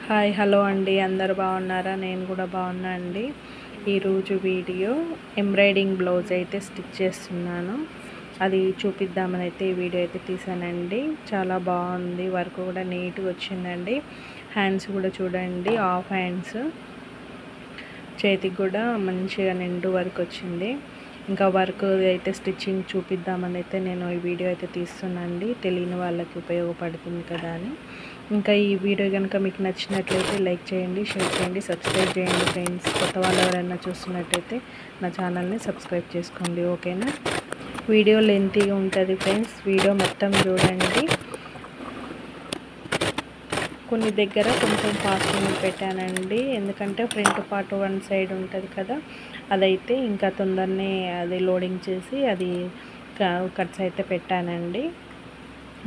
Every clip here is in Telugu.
హాయ్ హలో అండి, అందరు బాగున్నారా? నేను కూడా బాగున్నా అండి. ఈరోజు వీడియో ఎంబ్రాయిడింగ్ బ్లౌజ్ అయితే స్టిచ్ చేస్తున్నాను. అది చూపిద్దామని అయితే ఈ వీడియో అయితే తీసానండి. చాలా బాగుంది, వర్క్ కూడా నీట్గా వచ్చిందండి. హ్యాండ్స్ కూడా చూడండి, హాఫ్ హ్యాండ్స్, చేతికి కూడా మంచిగా నిండు వర్క్ వచ్చింది. ఇంకా వర్క్ అయితే స్టిచ్చింగ్ చూపిద్దామని అయితే నేను ఈ వీడియో అయితే తీస్తున్నానండి. తెలియని వాళ్ళకి ఉపయోగపడుతుంది కదా అని. ఇంకా ఈ వీడియో కనుక మీకు నచ్చినట్లయితే లైక్ చేయండి, షేర్ చేయండి, సబ్స్క్రైబ్ చేయండి ఫ్రెండ్స్. కొత్త వాళ్ళు ఎవరైనా చూస్తున్నట్టయితే నా ఛానల్ని సబ్స్క్రైబ్ చేసుకోండి, ఓకేనా? వీడియో లెంతీగా ఉంటుంది ఫ్రెండ్స్, వీడియో మొత్తం చూడండి. కొన్ని దగ్గర కొంచెం ఫాస్టింగ్ పెట్టానండి, ఎందుకంటే ఫ్రంట్ పార్ట్ వన్ సైడ్ ఉంటుంది కదా, అదైతే ఇంకా తొందరనే అది లోడింగ్ చేసి అది కట్స్ అయితే పెట్టానండి.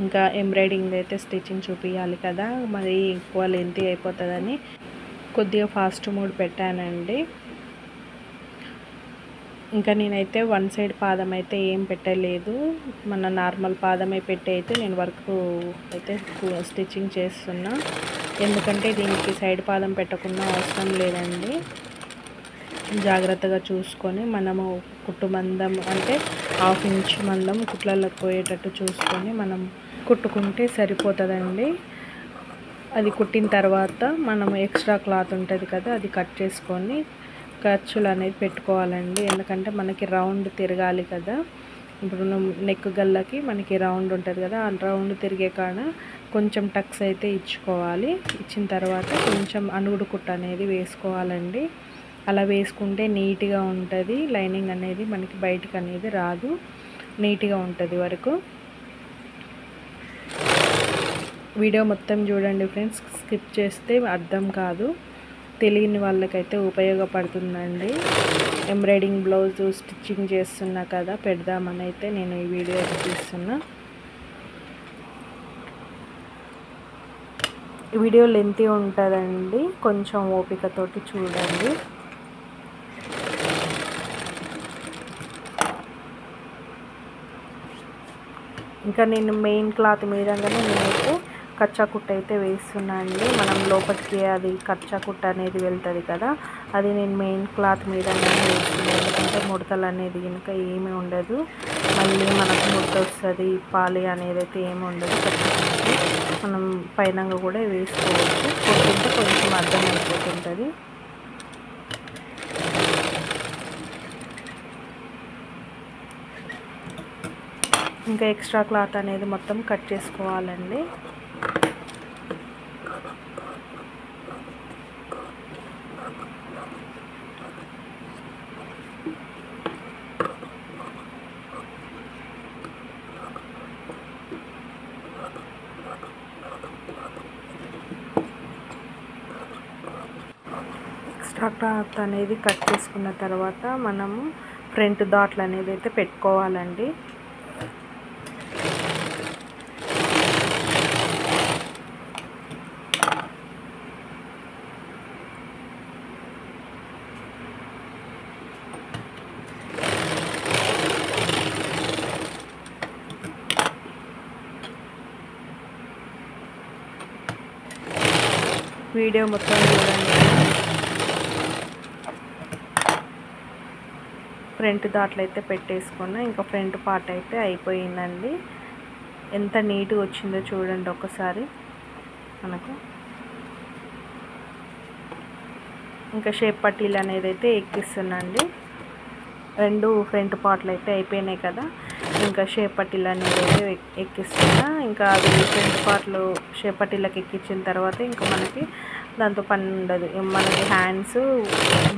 ఇంకా ఎంబ్రాయిడింగ్ అయితే స్టిచ్చింగ్ చూపించాలి కదా, మరి ఎక్కువ లెంతీ అయిపోతుందని కొద్దిగా ఫాస్ట్ మోడ్ పెట్టానండి. ఇంకా నేనైతే వన్ సైడ్ పాదం అయితే ఏం పెట్టలేదు, మన నార్మల్ పాదమే పెట్టి అయితే నేను వర్క్ అయితే స్టిచ్చింగ్ చేస్తున్నా. ఎందుకంటే దీనికి సైడ్ పాదం పెట్టకుండా అవసరం లేదండి. జాగ్రత్తగా చూసుకొని మనము కుట్టు మందం అంటే 1/2 ఇంచ్ మందం కుట్లలోకి పోయేటట్టు చూసుకొని మనం కుట్టుకుంటే సరిపోతుందండి. అది కుట్టిన తర్వాత మనం ఎక్స్ట్రా క్లాత్ ఉంటుంది కదా, అది కట్ చేసుకొని ఖర్చులు అనేది పెట్టుకోవాలండి. ఎందుకంటే మనకి రౌండ్ తిరగాలి కదా, ఇప్పుడు నెక్ గల్లకి మనకి రౌండ్ ఉంటుంది కదా, ఆ రౌండ్ తిరిగే కాడ కొంచెం టక్స్ అయితే ఇచ్చుకోవాలి. ఇచ్చిన తర్వాత కొంచెం అనుగుడు కుట్టు అనేది వేసుకోవాలండి. అలా వేసుకుంటే నీట్గా ఉంటుంది, లైనింగ్ అనేది మనకి బయటకు అనేది రాదు, నీట్గా ఉంటుంది వరకు. వీడియో మొత్తం చూడండి ఫ్రెండ్స్, స్కిప్ చేస్తే అర్థం కాదు. తెలియని వాళ్ళకైతే ఉపయోగపడుతుందండి. ఎంబ్రాయిడింగ్ బ్లౌజ్ స్టిచ్చింగ్ చేస్తున్నా కదా, పెడదామని అయితే నేను ఈ వీడియో తీస్తున్నా. వీడియో లెంతీ ఉంటుందండి, కొంచెం ఓపికతోటి చూడండి. ఇంకా నేను మెయిన్ క్లాత్ మీదగానే నేనైతే కచ్చా కుట్ట అయితే వేస్తున్నా అండి. మనం లోపలికి అది కచ్చా కుట్ట అనేది వెళ్తుంది కదా, అది నేను మెయిన్ క్లాత్ మీదగానే వేస్తున్నాను. ఎందుకంటే ముడతలు అనేది కనుక ఏమీ ఉండదు, మళ్ళీ మనకు ముడత వస్తుంది, పాలి అనేది అయితే ఏమి ఉండదు. కచ్చా కుట్టి మనం పైన కూడా వేసుకోవచ్చు, కుట్టింటే కొంచెం అర్థమైపోతుంటుంది. ఇంకా ఎక్స్ట్రా క్లాత్ అనేది మొత్తం కట్ చేసుకోవాలండి. ఎక్స్ట్రా క్లాత్ అనేది కట్ చేసుకున్న తర్వాత మనము ఫ్రంట్ డాట్లు అనేది అయితే పెట్టుకోవాలండి. వీడియో మొత్తం చూడండి. ఫ్రంట్ దాట్లు అయితే పెట్టేసుకున్నా, ఇంకా ఫ్రంట్ పార్ట్ అయితే అయిపోయిందండి. ఎంత నీట్గా వచ్చిందో చూడండి ఒకసారి మనకు. ఇంకా షేప్ పట్టీలు అనేది అయితే ఎక్కిస్తున్నాండి. 2 ఫ్రంట్ పార్ట్లు అయితే అయిపోయినాయి కదా, ఇంకా షేప్ పట్టీలు అనేది అయితే ఎక్కిస్తున్నా. ఇంకా అది ఫ్రంట్ పార్ట్లు షేప్ పట్టీలకు ఎక్కించిన తర్వాత ఇంకా మనకి దాంతో పని ఉండదు. మనకి హ్యాండ్స్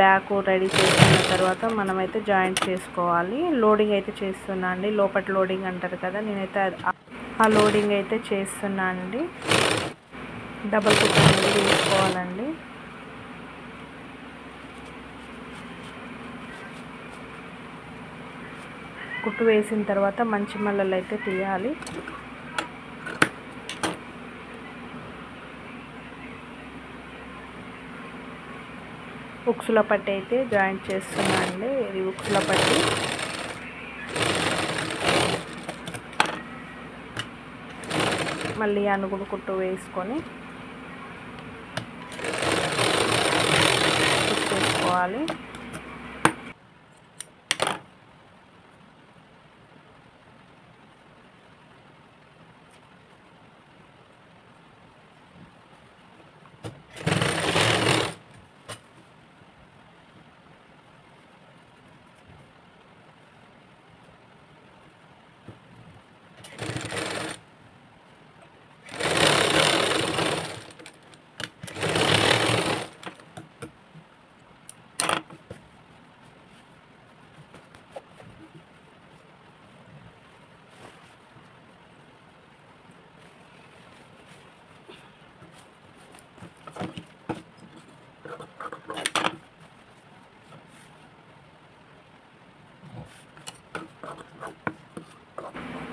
బ్యాక్ రెడీ చేసుకున్న తర్వాత మనమైతే జాయింట్ చేసుకోవాలి. లోడింగ్ అయితే చేస్తున్నా అండి, లోపల లోడింగ్ అంటారు కదా, నేనైతే ఆ లోడింగ్ అయితే చేస్తున్నా అండి. డబల్ కుట్టు అనేది వేసుకోవాలండి. కుట్టు వేసిన తర్వాత మంచి మల్లలు అయితే తీయాలి. ఉక్సుల పట్టి అయితే జాయింట్ చేస్తున్నా అండి. ఇది ఉక్సుల పట్టి. మళ్ళీ అనుగుడు కుట్టు వేసుకొని చేసుకోవాలి.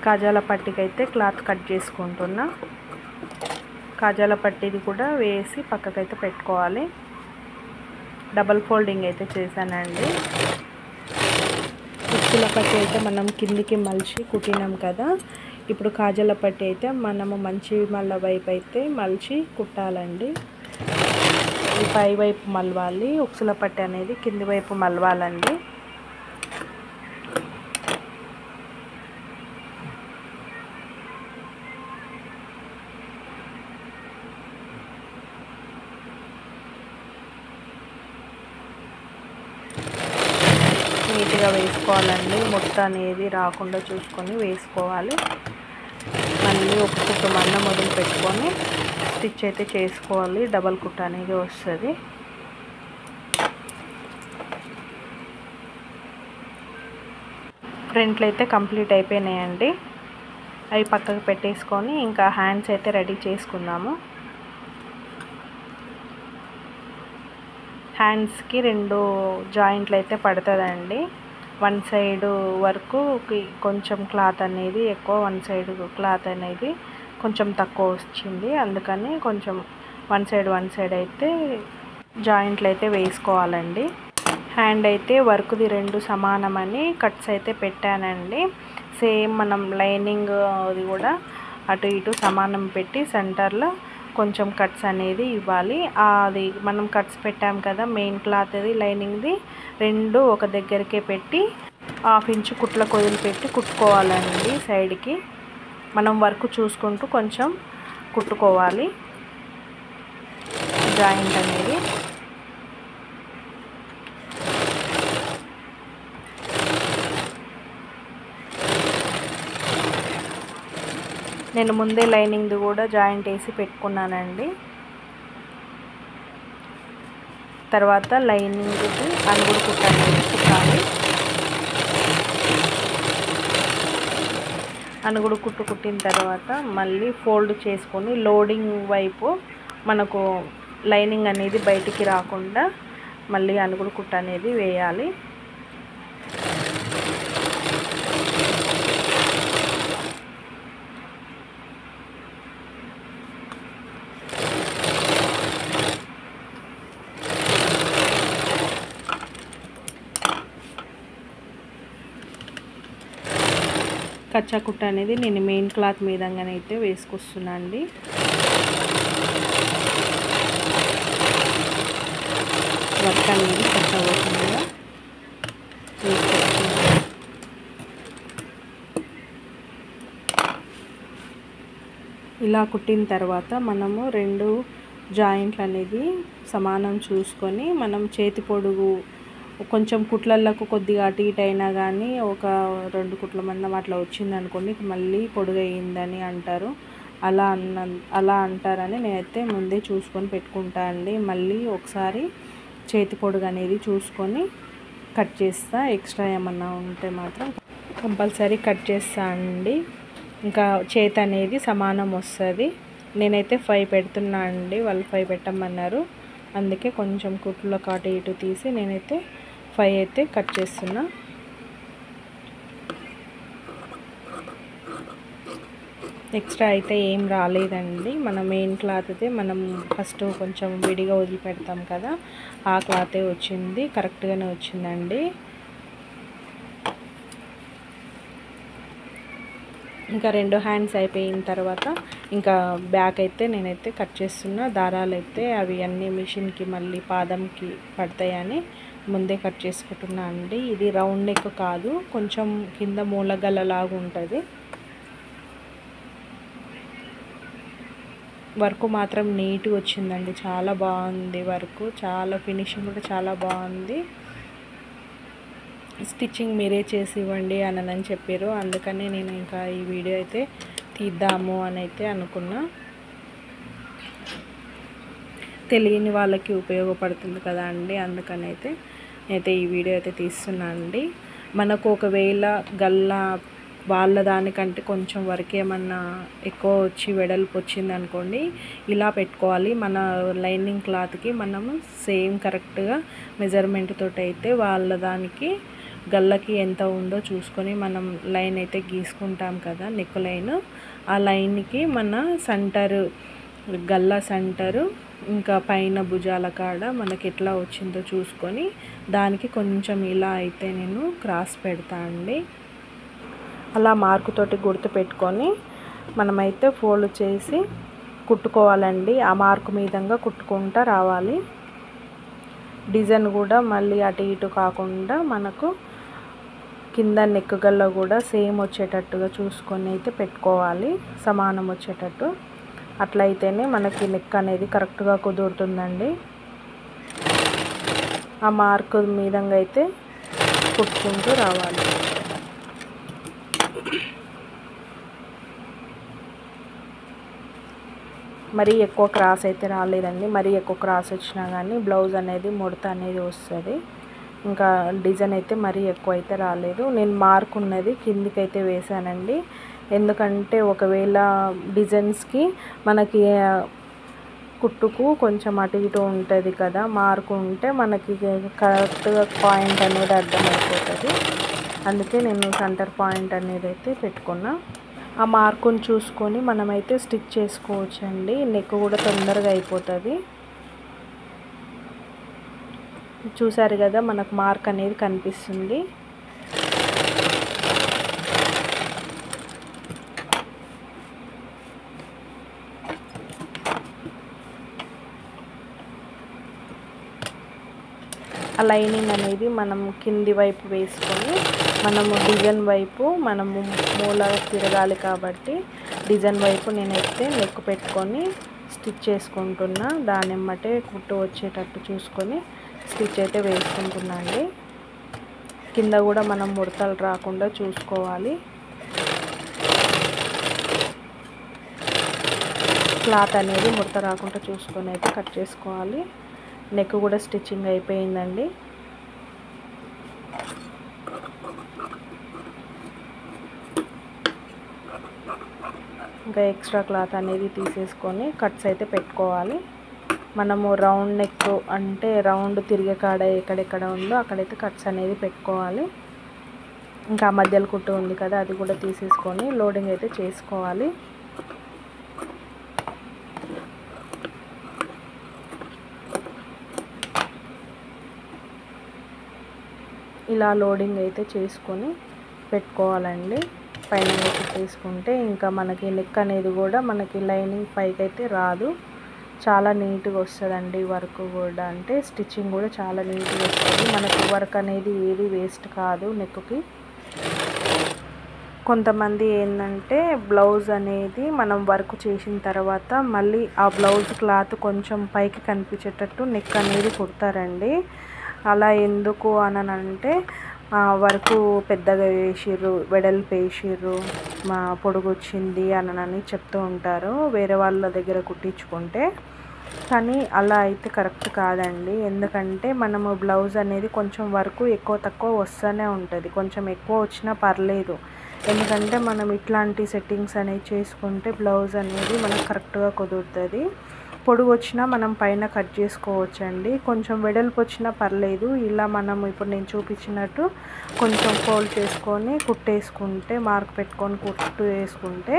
కాజాల పట్టికి అయితే క్లాత్ కట్ చేసుకుంటున్నా. కాజాల పట్టిది కూడా వేసి పక్కకైతే పెట్టుకోవాలి. డబల్ ఫోల్డింగ్ అయితే చేశానండి. ఉక్కుల పట్టి అయితే మనం కిందికి మలిచి కుట్టినాం కదా, ఇప్పుడు కాజాల పట్టి అయితే మనము మంచి మళ్ళ వైపు అయితే మలిచి కుట్టాలండి. ఈ పై వైపు మలవాలి, ఉక్సుల పట్టి అనేది కింది వైపు మలవాలండి. నీట్గా వేసుకోవాలండి. ముట్ట అనేది రాకుండా చూసుకొని వేసుకోవాలి. మళ్ళీ ఒక కుట్టు మందం మొదలు పెట్టుకొని స్టిచ్ అయితే చేసుకోవాలి. డబల్ కుట్ట అనేది వస్తుంది. ఫ్రంట్లు అయితే కంప్లీట్ అయిపోయినాయండి. అవి పక్కకు పెట్టేసుకొని ఇంకా హ్యాండ్స్ అయితే రెడీ చేసుకుందాము. హ్యాండ్స్కి 2 జాయింట్లు అయితే పడుతుందండి. వన్ సైడ్ వరకు కొంచెం క్లాత్ అనేది ఎక్కువ, వన్ సైడ్ క్లాత్ అనేది కొంచెం తక్కువ వచ్చింది. అందుకని కొంచెం వన్ సైడ్ అయితే జాయింట్లు అయితే వేసుకోవాలండి. హ్యాండ్ అయితే వర్క్ది 2 సమానమని కట్స్ అయితే పెట్టానండి. సేమ్ మనం లైనింగ్ అది కూడా అటు ఇటు సమానం పెట్టి సెంటర్లో కొంచెం కట్స్ అనేది ఇవ్వాలి. అది మనం కట్స్ పెట్టాం కదా, మెయిన్ క్లాత్ అది లైనింగ్ది 2 ఒక దగ్గరికే పెట్టి 1/2 ఇంచు కుట్లకు వదిలిపెట్టి కుట్టుకోవాలండి. సైడ్కి మనం వర్క్ చూసుకుంటూ కొంచెం కుట్టుకోవాలి జాయింట్ అనేది. నేను ముందే లైనింగ్ది కూడా జాయింట్ వేసి పెట్టుకున్నానండి. తర్వాత లైనింగ్ది అనుగుడు కుట్టాలి. అనుగుడు కుట్టిన తర్వాత మళ్ళీ ఫోల్డ్ చేసుకొని లోడింగ్ వైపు మనకు లైనింగ్ అనేది బయటికి రాకుండా మళ్ళీ అనుగుడు కుట్ట అనేది వేయాలి. కచ్చా కుట్ట అనేది నేను మెయిన్ క్లాత్ మీదంగానైతే వేసుకొస్తున్నా అండి. వర్క్ అనేది కట్ అవ్వకుండా వేసుకొస్తున్నా. ఇలా కుట్టిన తర్వాత మనము 2 జాయింట్లు అనేది సమానం చూసుకొని మనం చేతి పొడుగు కొంచెం కుట్లలకు కొద్దిగా అటు ఇటు అయినా కానీ ఒక 2 కుట్ల మందం అట్లా వచ్చిందనుకోండి మళ్ళీ పొడుగు అయ్యిందని అంటారు. అలా అంటారని నేనైతే ముందే చూసుకొని పెట్టుకుంటా అండి. మళ్ళీ ఒకసారి చేతి పొడుగు అనేది చూసుకొని కట్ చేస్తా. ఎక్స్ట్రా ఏమన్నా ఉంటే మాత్రం కంపల్సరీ కట్ చేస్తా అండి. ఇంకా చేతి అనేది సమానం వస్తుంది. నేనైతే 5 పెడుతున్నా అండి, వాళ్ళు 5 పెట్టమన్నారు. అందుకే కొంచెం కుట్లకు అటు ఇటు తీసి నేనైతే 5 అయితే కట్ చేస్తున్నా. ఎక్స్ట్రా అయితే ఏం రాలేదండి. మన మెయిన్ క్లాత్ అయితే మనం ఫస్ట్ కొంచెం విడిగా వదిలిపెడతాం కదా, ఆ క్లాతే వచ్చింది. కరెక్ట్గానే వచ్చిందండి. ఇంకా 2 హ్యాండ్స్ అయిపోయిన తర్వాత ఇంకా బ్యాక్ అయితే నేనైతే కట్ చేస్తున్నా. దారాలు అయితే అవి అన్నీ మిషన్కి మళ్ళీ పాదంకి పడతాయని ముందే కట్ చేసుకుంటున్నా అండి. ఇది రౌండ్ నెక్ కాదు, కొంచెం కింద మూలగల్లలాగా ఉంటుంది. వర్క్ మాత్రం నీట్గా వచ్చిందండి, చాలా బాగుంది వర్క్, చాలా ఫినిషింగ్ కూడా చాలా బాగుంది. స్టిచ్చింగ్ మీరే చేసి ఇవ్వండి అని చెప్పారు, అందుకని నేను ఇంకా ఈ వీడియో అయితే తీద్దాము అని అయితే అనుకున్నా. తెలియని వాళ్ళకి ఉపయోగపడుతుంది కదా అండి, అందుకని అయితే ఈ వీడియో అయితే తీస్తున్నా అండి. మనకు ఒకవేళ గల్లా వాళ్ళ దానికంటే కొంచెం వరకు ఏమన్నా ఎక్కువ వచ్చి వెడల్పు వచ్చింది అనుకోండి, ఇలా పెట్టుకోవాలి. మన లైనింగ్ క్లాత్కి మనము సేమ్ కరెక్ట్గా మెజర్మెంట్ తోటి అయితే వాళ్ళ దానికి గల్లకి ఎంత ఉందో చూసుకొని మనం లైన్ అయితే గీసుకుంటాం కదా, నెక్ లైన్, ఆ లైన్కి మన సెంటరు గల్లా సెంటరు ఇంకా పైన భుజాల కాడ మనకి ఎట్లా వచ్చిందో చూసుకొని దానికి కొంచెం ఇలా అయితే నేను క్రాస్ పెడతా అండి. అలా మార్కుతోటి గుర్తు పెట్టుకొని మనమైతే ఫోల్డ్ చేసి కుట్టుకోవాలండి. ఆ మార్కు మీదంగా కుట్టుకుంటూ రావాలి. డిజైన్ కూడా మళ్ళీ అటు ఇటు కాకుండా మనకు కింద నెక్ గల్ల కూడా సేమ్ వచ్చేటట్టుగా చూసుకొని అయితే పెట్టుకోవాలి, సమానం వచ్చేటట్టు. అట్లయితేనే మనకి నెక్ అనేది కరెక్ట్గా కుదురుతుందండి. ఆ మార్కు మీదంగా అయితే కుట్టుకుంటూ రావాలి. మరీ ఎక్కువ క్రాస్ అయితే రాలేదండి, మరీ ఎక్కువ క్రాస్ వచ్చినా కానీ బ్లౌజ్ అనేది ముడత అనేది వస్తుంది. ఇంకా డిజైన్ అయితే మరీ ఎక్కువ అయితే రాలేదు. నేను మార్క్ ఉన్నది కిందికి అయితే వేసానండి, ఎందుకంటే ఒకవేళ డిజైన్స్కి మనకి కుట్టుకు కొంచెం అటు ఇటు ఉంటుంది కదా, మార్కు ఉంటే మనకి కరెక్ట్గా పాయింట్ అనేది అర్థమైపోతుంది. అందుకే నేను సెంటర్ పాయింట్ అనేది అయితే పెట్టుకున్నా. ఆ మార్కుని చూసుకొని మనమైతే స్టిచ్ చేసుకోవచ్చండి, నెక్ కూడా తొందరగా అయిపోతుంది. చూసారు కదా, మనకు మార్క్ అనేది కనిపిస్తుంది. ఆ లైనింగ్ అనేది మనం కింది వైపు వేసుకొని మనము డిజైన్ వైపు మనము మూల తిరగాలి కాబట్టి డిజైన్ వైపు నేనైతే నెక్ పెట్టుకొని స్టిచ్ చేసుకుంటున్నా. దాని ఎమ్మటే కుట్టు వచ్చేటట్టు చూసుకొని స్టిచ్ అయితే వేసుకుంటున్నా అండి. కింద కూడా మనం ముడతలు రాకుండా చూసుకోవాలి. క్లాత్ అనేది ముడత రాకుండా చూసుకొని అయితే కట్ చేసుకోవాలి. నెక్ కూడా స్టిచ్చింగ్ అయిపోయిందండి. ఇంకా ఎక్స్ట్రా క్లాత్ అనేది తీసేసుకొని కట్స్ అయితే పెట్టుకోవాలి. మనము రౌండ్ నెక్ అంటే రౌండ్ తిరిగే కాడ ఎక్కడెక్కడ ఉందో అక్కడైతే కట్స్ అనేది పెట్టుకోవాలి. ఇంకా మధ్యలో కుట్టు ఉంది కదా, అది కూడా తీసేసుకొని లోడింగ్ అయితే చేసుకోవాలి. ఇలా లోడింగ్ అయితే చేసుకొని పెట్టుకోవాలండి. పైన కుట్టేసుకుంటే ఇంకా మనకి నెక్ అనేది కూడా మనకి లైనింగ్ పైకి అయితే రాదు, చాలా నీట్గా వస్తుందండి. వర్క్ కూడా అంటే స్టిచ్చింగ్ కూడా చాలా నీట్గా వస్తుంది. మనకి వర్క్ అనేది ఏది వేస్ట్ కాదు నెక్కి. కొంతమంది ఏంటంటే బ్లౌజ్ అనేది మనం వర్క్ చేసిన తర్వాత మళ్ళీ ఆ బ్లౌజ్ క్లాత్ కొంచెం పైకి కనిపించేటట్టు నెక్ అనేది కుడతారండి. అలా ఎందుకు అని అంటే వర్క్ పెద్దగా వేసిర్రు, వెడల్పు వేసిర్రు, మా పొడుగు వచ్చింది అని చెప్తూ ఉంటారు వేరే వాళ్ళ దగ్గర కుట్టించుకుంటే. కానీ అలా అయితే కరెక్ట్ కాదండి, ఎందుకంటే మనము బ్లౌజ్ అనేది కొంచెం వరకు ఎక్కువ తక్కువ వస్తూనే ఉంటుంది. కొంచెం ఎక్కువ వచ్చినా పర్లేదు, ఎందుకంటే మనం ఇట్లాంటి సెట్టింగ్స్ అనేవి చేసుకుంటే బ్లౌజ్ అనేది మనకు కరెక్ట్గా కుదురుతుంది. పొడుగు వచ్చినా మనం పైన కట్ చేసుకోవచ్చండి, కొంచెం వెడల్పు వచ్చినా పర్లేదు. ఇలా మనం ఇప్పుడు నేను చూపించినట్టు కొంచెం ఫోల్డ్ చేసుకొని కుట్టేసుకుంటే, మార్క్ పెట్టుకొని కుట్టు వేసుకుంటే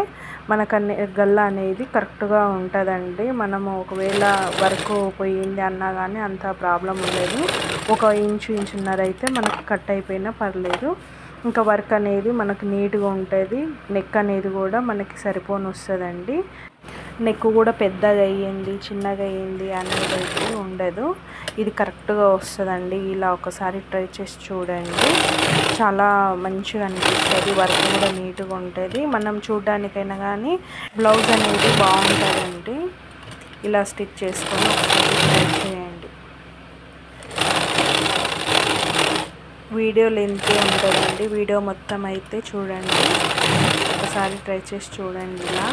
మనకు గల్ల అనేది కరెక్ట్గా ఉంటుందండి. మనము ఒకవేళ వర్క్ పోయింది అన్నా కానీ అంత ప్రాబ్లం ఉండదు. 1 ఇంచున్నర అయితే మనకు కట్ అయిపోయినా పర్లేదు. ఇంకా వర్క్ అనేది మనకు నీట్గా ఉంటుంది. నెక్ అనేది కూడా మనకి సరిపోని వస్తుందండి. నెక్ కూడా పెద్దగా అయ్యింది చిన్నగా అయ్యింది అనేది అయితే ఉండదు. ఇది కరెక్ట్గా వస్తుందండి. ఇలా ఒకసారి ట్రై చేసి చూడండి, చాలా మంచిగా అనిపిస్తుంది. వర్క్ కూడా నీట్గా ఉంటుంది. మనం చూడడానికైనా కానీ బ్లౌజ్ అనేది బాగుంటుందండి. ఇలా స్టిచ్ చేసుకొని ఒకసారి ట్రై చేయండి. వీడియో లెంత్ ఉంటుందండి, వీడియో మొత్తం అయితే చూడండి, ఒకసారి ట్రై చేసి చూడండి. ఇలా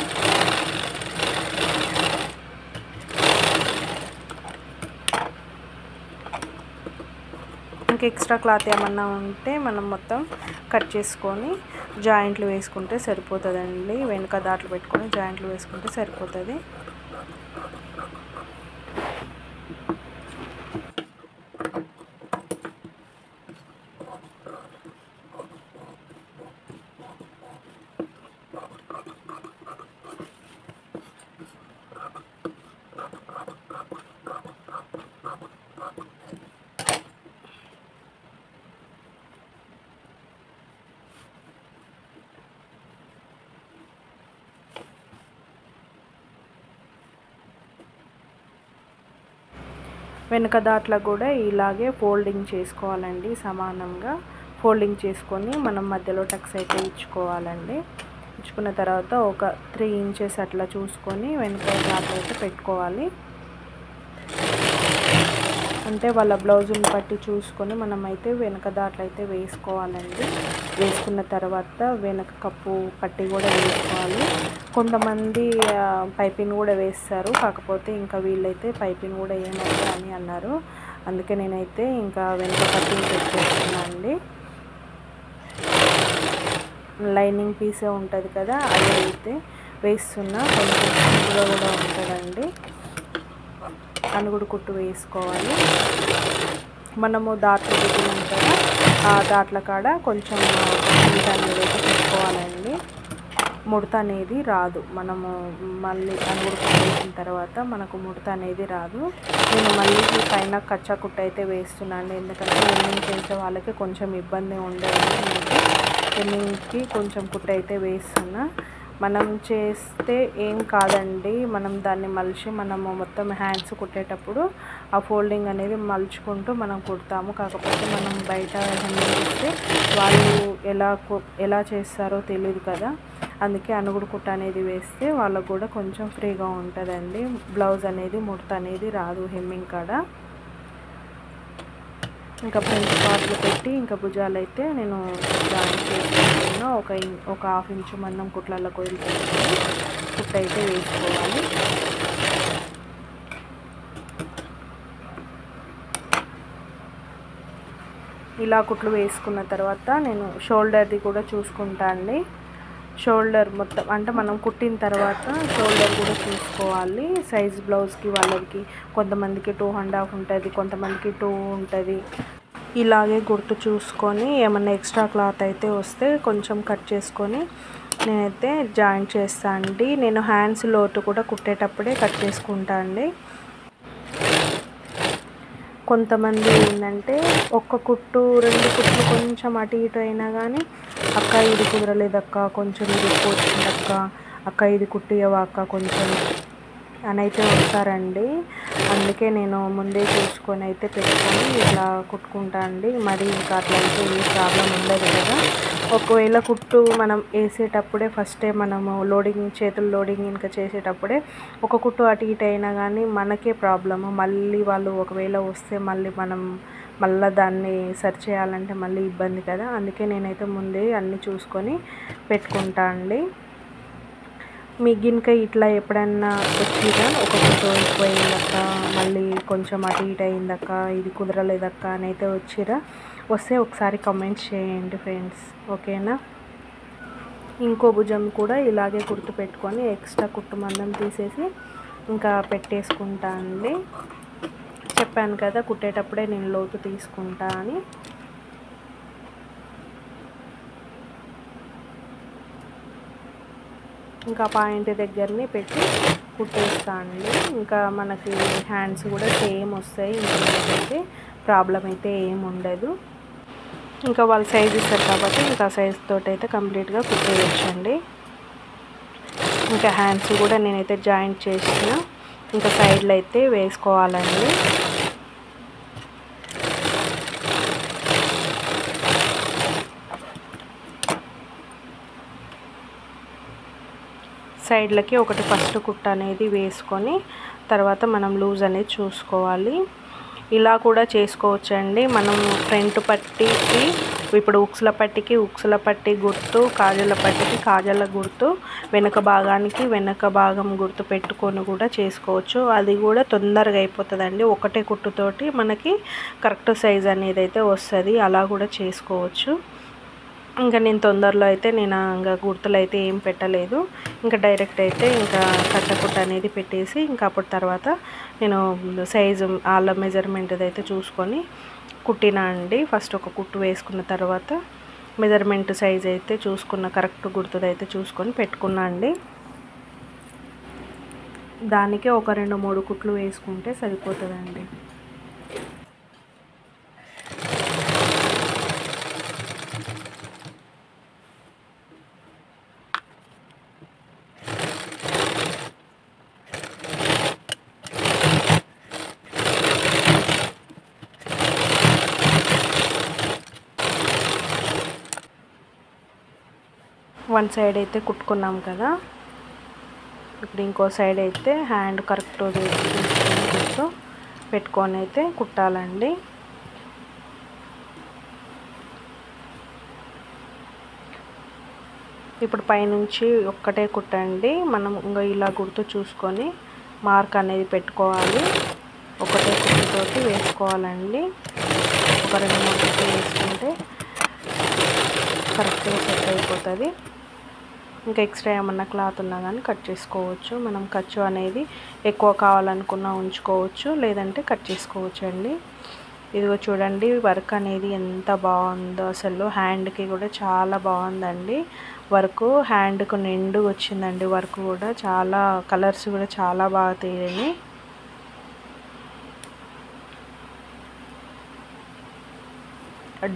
ఇంకా ఎక్స్ట్రా క్లాత్ ఏమన్నా ఉంటే మనం మొత్తం కట్ చేసుకొని జాయింట్లు వేసుకుంటే సరిపోతుందండి. వెనుక దాట్లు పెట్టుకొని జాయింట్లు వేసుకుంటే సరిపోతుంది. వెనుక దాంట్లో కూడా ఇలాగే ఫోల్డింగ్ చేసుకోవాలండి. సమానంగా ఫోల్డింగ్ చేసుకొని మనం మధ్యలో టక్స్ అయితే ఇచ్చుకోవాలండి. ఇచ్చుకున్న తర్వాత ఒక 3 ఇంచెస్ అట్లా చూసుకొని వెనుక దాంట్లో అయితే పెట్టుకోవాలి. అంటే వాళ్ళ బ్లౌజుని బట్టి చూసుకొని మనమైతే వెనుక దాంట్లో అయితే వేసుకోవాలండి. వేసుకున్న తర్వాత వెనక కప్పు పట్టి కూడా వేసుకోవాలి. కొంతమంది పైపింగ్ కూడా వేస్తారు, కాకపోతే ఇంకా వీళ్ళైతే పైపింగ్ కూడా ఏమవుతుంది అని అన్నారు. అందుకే నేనైతే ఇంకా వెనక పట్టి పెట్టేస్తున్నాను అండి. లైనింగ్ పీసే ఉంటుంది కదా, అది అయితే వేస్తున్నా. కొంచెం సింపుల్గా కూడా ఉంటుందండి. అనుగుడు కుట్టు వేసుకోవాలి. మనము దాట్లు పెట్టినాం కదా, ఆ దాట్ల కాడ కొంచెం ముడత అనేది అయితే పెట్టుకోవాలండి. ముడత అనేది రాదు. మనము మళ్ళీ అనుగుడు కుట్టు వేసిన తర్వాత మనకు ముడత అనేది రాదు. నేను మళ్ళీ పైన కచ్చా కుట్టు అయితే వేస్తున్నాను, ఎందుకంటే హెమ్మింగ్ చేసే వాళ్ళకి కొంచెం ఇబ్బంది ఉండేది. హెమ్మింగ్కి కొంచెం కుట్టు అయితే వేస్తున్నా. మనం చేస్తే ఏం కాదండి, మనం దాన్ని మలిచి మనము మొత్తం హ్యాండ్స్ కుట్టేటప్పుడు ఆ ఫోల్డింగ్ అనేది మలుచుకుంటూ మనం కుడతాము. కాకపోతే మనం బయట హెమ్మింగ్ ఇస్తే వాళ్ళు ఎలా చేస్తారో తెలియదు కదా, అందుకే అనుగుడు కుట్ట అనేది వేస్తే వాళ్ళకు కూడా కొంచెం ఫ్రీగా ఉంటుందండి. బ్లౌజ్ అనేది ముడత అనేది రాదు హెమ్మింగ్ కాడ. ఇంకా ఫ్రంట్ పార్ట్లు పెట్టి ఇంకా భుజాలు అయితే నేను జాయిన్ చేసుకుంటున్నా. ఒక 1/2 ఇంచు మందం కుట్లలో కొయ్యలు పెట్టుకొని కుట్టు అయితే వేసుకోవాలి. ఇలా కుట్లు వేసుకున్న తర్వాత నేను షోల్డర్ది కూడా చూసుకుంటా అండి. షోల్డర్ మొత్తం అంటే మనం కుట్టిన తర్వాత షోల్డర్ కూడా చూసుకోవాలి. సైజ్ బ్లౌజ్కి వాళ్ళకి కొంతమందికి 2.5 ఉంటుంది, కొంతమందికి 2 ఉంటుంది. ఇలాగే గుర్తు చూసుకొని ఏమన్నా ఎక్స్ట్రా క్లాత్ అయితే వస్తే కొంచెం కట్ చేసుకొని నేనైతే జాయింట్ చేస్తాను అండి. నేను హ్యాండ్స్ లోటు కూడా కుట్టేటప్పుడే కట్ చేసుకుంటా అండి. కొంతమంది ఏంటంటే ఒక్క కుట్టు 2 కుట్లు కొంచెం అటు ఇటు అయినా కానీ అక్క ఇది కుదరలేదక్క, కొంచెం ఇది ఎక్కువ వచ్చిందక్క, అక్క ఇది కుట్టియవా అక్క కొంచెం అని అయితే వస్తారండి. అందుకే నేను ముందే చూసుకొని అయితే పెట్టుకొని ఇలా కుట్టుకుంటా అండి. మరి ఇంకా అట్లా అయితే ఏ ప్రాబ్లం ఉండదు కదా. ఒకవేళ కుట్టు మనం వేసేటప్పుడే ఫస్టే మనము చేతులు లోడింగ్ ఇంకా చేసేటప్పుడే ఒక కుట్టు అటు ఇటు అయినా కానీ మనకే ప్రాబ్లము. మళ్ళీ వాళ్ళు ఒకవేళ వస్తే మళ్ళీ దాన్ని సరి చేయాలంటే మళ్ళీ ఇబ్బంది కదా. అందుకే నేనైతే ముందే అన్నీ చూసుకొని పెట్టుకుంటా అండి. మీ గినక ఇట్లా ఎప్పుడన్నా వచ్చిరా ఒక కుట్టు ఎక్కువైందక్క, మళ్ళీ కొంచెం అటు ఇటు అయిందక్క, ఇది కుదరలేదక్క అని అయితే వస్తే ఒకసారి కామెంట్ చేయండి ఫ్రెండ్స్, ఓకేనా. ఇంకో భుజం కూడా ఇలాగే కుర్తు పెట్టుకొని ఎక్స్ట్రా కుట్టు మందం తీసేసి ఇంకా పెట్టేసుకుంటా అండి. చెప్పాను కదా కుట్టేటప్పుడే నేను లోతు తీసుకుంటా అని. ఇంకా పాయింట్ దగ్గరని పెట్టి కుట్టేస్తా అండి. ఇంకా మనకి హ్యాండ్స్ కూడా సేమ్ వస్తాయి, ఇంకా మనకైతే ప్రాబ్లం అయితే ఏం ఉండదు. ఇంకా వాళ్ళు సైజ్ ఇస్తారు కాబట్టి ఇంకా సైజ్ తోటి అయితే కంప్లీట్గా కుట్టేయచ్చండి. ఇంకా హ్యాండ్స్ కూడా నేనైతే జాయింట్ చేసిన ఇంకా సైడ్లో అయితే వేసుకోవాలండి. సైడ్లకి ఒకటి ఫస్ట్ కుట్టు అనేది వేసుకొని తర్వాత మనం లూజ్ అనేది చూసుకోవాలి. ఇలా కూడా చేసుకోవచ్చండి. మనం ఫ్రంట్ పట్టీకి ఇప్పుడు ఉక్సుల పట్టీ గుర్తు, కాజాల పట్టీకి కాజాల గుర్తు, వెనక భాగానికి వెనక భాగం గుర్తు పెట్టుకొని కూడా చేసుకోవచ్చు. అది కూడా తొందరగా అయిపోతుందండి. ఒకటే కుట్టుతోటి మనకి కరెక్ట్ సైజ్ అనేది అయితే వస్తుంది. అలా కూడా చేసుకోవచ్చు. ఇంకా నేను తొందరలో అయితే నేను ఇంకా గుర్తులు అయితే ఏం పెట్టలేదు. ఇంకా డైరెక్ట్ అయితే ఇంకా కట్టకుట్ట అనేది పెట్టేసి ఇంకా అప్పుడు తర్వాత నేను సైజు వాళ్ళ మెజర్మెంట్ అయితే చూసుకొని కుట్టినా అండి. ఫస్ట్ ఒక కుట్టు వేసుకున్న తర్వాత మెజర్మెంట్ సైజ్ అయితే చూసుకున్న కరెక్ట్ గుర్తుదైతే చూసుకొని పెట్టుకున్నా అండి. దానికే ఒక 2-3 కుట్లు వేసుకుంటే సరిపోతుందండి. వన్ సైడ్ అయితే కుట్టుకున్నాం కదా, ఇప్పుడు ఇంకో సైడ్ అయితే హ్యాండ్ కరెక్ట్ తీసుకొని పెట్టుకొని అయితే కుట్టాలండి. ఇప్పుడు పైనుంచి ఒక్కటే కుట్టండి. మనం ఇంకా ఇలా గుర్తు చూసుకొని మార్క్ అనేది పెట్టుకోవాలి. ఒకటే కుట్టుతోటి వేసుకోవాలండి. ఒక 2-3 కుట్లు వేసుకుంటే కరెక్ట్గా సెట్ అయిపోతుంది. ఇంకా ఎక్స్ట్రా ఏమన్నా క్లాత్ ఉన్నా కానీ కట్ చేసుకోవచ్చు. మనం ఖర్చు అనేది ఎక్కువ కావాలనుకున్నా ఉంచుకోవచ్చు, లేదంటే కట్ చేసుకోవచ్చు అండి. ఇదిగో చూడండి వర్క్ అనేది ఎంత బాగుందో, అసలు హ్యాండ్కి కూడా చాలా బాగుందండి వర్క్. హ్యాండ్కు నిండు వచ్చిందండి వర్క్ కూడా. చాలా కలర్స్ కూడా చాలా బాగా తీరినాయి.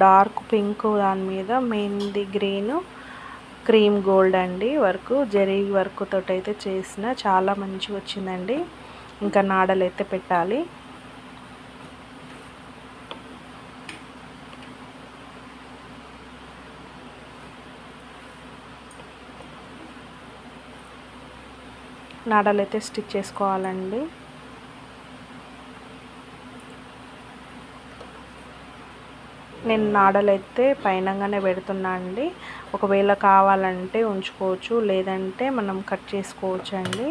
డార్క్ పింక్ దాని మీద మెహందీ గ్రీన్, క్రీమ్ గోల్డ్ అండి వర్క్. జరీ వర్క్ తోటి అయితే చేసిన చాలా మంచిగా వచ్చిందండి. ఇంకా నాడలు అయితే పెట్టాలి. నాడలు అయితే స్టిచ్ చేసుకోవాలండి. నేను నాడలు అయితే పైనంగానే పెడుతున్నా అండి. ఒకవేళ కావాలంటే ఉంచుకోవచ్చు, లేదంటే మనం కట్ చేసుకోవచ్చు అండి.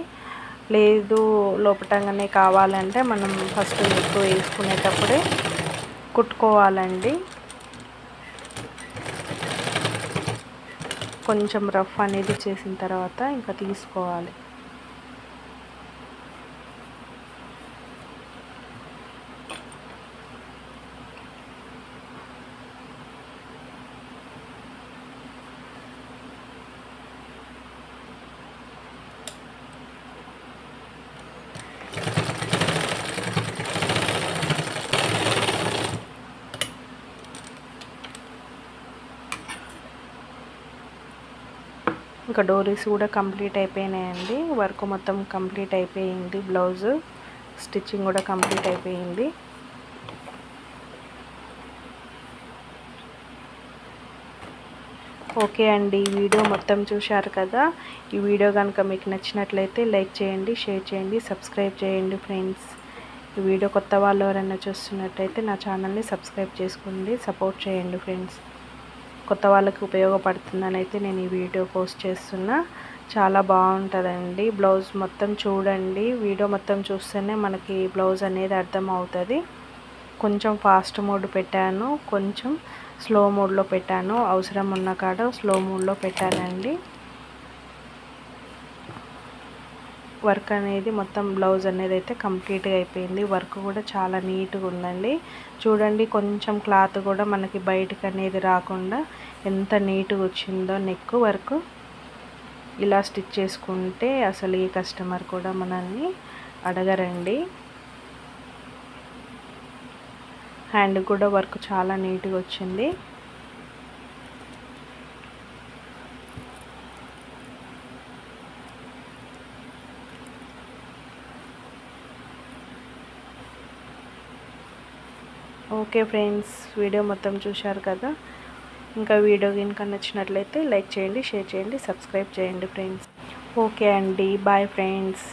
లేదు లోపటంగానే కావాలంటే మనం ఫస్ట్ ఎక్కువ వేసుకునేటప్పుడే కుట్టుకోవాలండి. కొంచెం రఫ్ అనేది చేసిన తర్వాత ఇంకా తీసుకోవాలి. ఇంకా డోరీస్ కూడా కంప్లీట్ అయిపోయినాయండి. వర్క్ మొత్తం కంప్లీట్ అయిపోయింది. బ్లౌజ్ స్టిచ్చింగ్ కూడా కంప్లీట్ అయిపోయింది. ఓకే అండి, ఈ వీడియో మొత్తం చూశారు కదా. ఈ వీడియో కనుక మీకు నచ్చినట్లయితే లైక్ చేయండి, షేర్ చేయండి, సబ్స్క్రైబ్ చేయండి ఫ్రెండ్స్. ఈ వీడియో కొత్త వాళ్ళు ఎవరైనా చూస్తున్నట్టయితే నా ఛానల్ని సబ్స్క్రైబ్ చేసుకోండి, సపోర్ట్ చేయండి ఫ్రెండ్స్. కొత్త వాళ్ళకి ఉపయోగపడుతుందని అయితే నేను ఈ వీడియో పోస్ట్ చేస్తున్నా. చాలా బాగుంటుందండి. బ్లౌజ్ మొత్తం చూడండి, వీడియో మొత్తం చూస్తేనే మనకి బ్లౌజ్ అనేది అర్థం అవుతుంది. కొంచెం ఫాస్ట్ మోడ్ పెట్టాను, కొంచెం స్లో మోడ్లో పెట్టాను. అవసరం ఉన్న కాడ స్లో మోడ్లో పెట్టానండి. వర్క్ అనేది మొత్తం బ్లౌజ్ అనేది అయితే కంప్లీట్గా అయిపోయింది. వర్క్ కూడా చాలా నీట్గా ఉందండి. చూడండి కొంచెం క్లాత్ కూడా మనకి బయటకు అనేది రాకుండా ఎంత నీట్గా వచ్చిందో. నెక్ వర్క్ ఇలా స్టిచ్ చేసుకుంటే అసలు ఈ కస్టమర్ కూడా మనల్ని అడగరండి. హ్యాండ్ కూడా వర్క్ చాలా నీట్గా వచ్చింది. ఓకే ఫ్రెండ్స్, వీడియో మొత్తం చూశారు కదా. ఇంకా వీడియో కనుక నచ్చినట్లయితే లైక్ చేయండి, షేర్ చేయండి, సబ్స్క్రైబ్ చేయండి ఫ్రెండ్స్. ఓకే అండి, బాయ్ ఫ్రెండ్స్.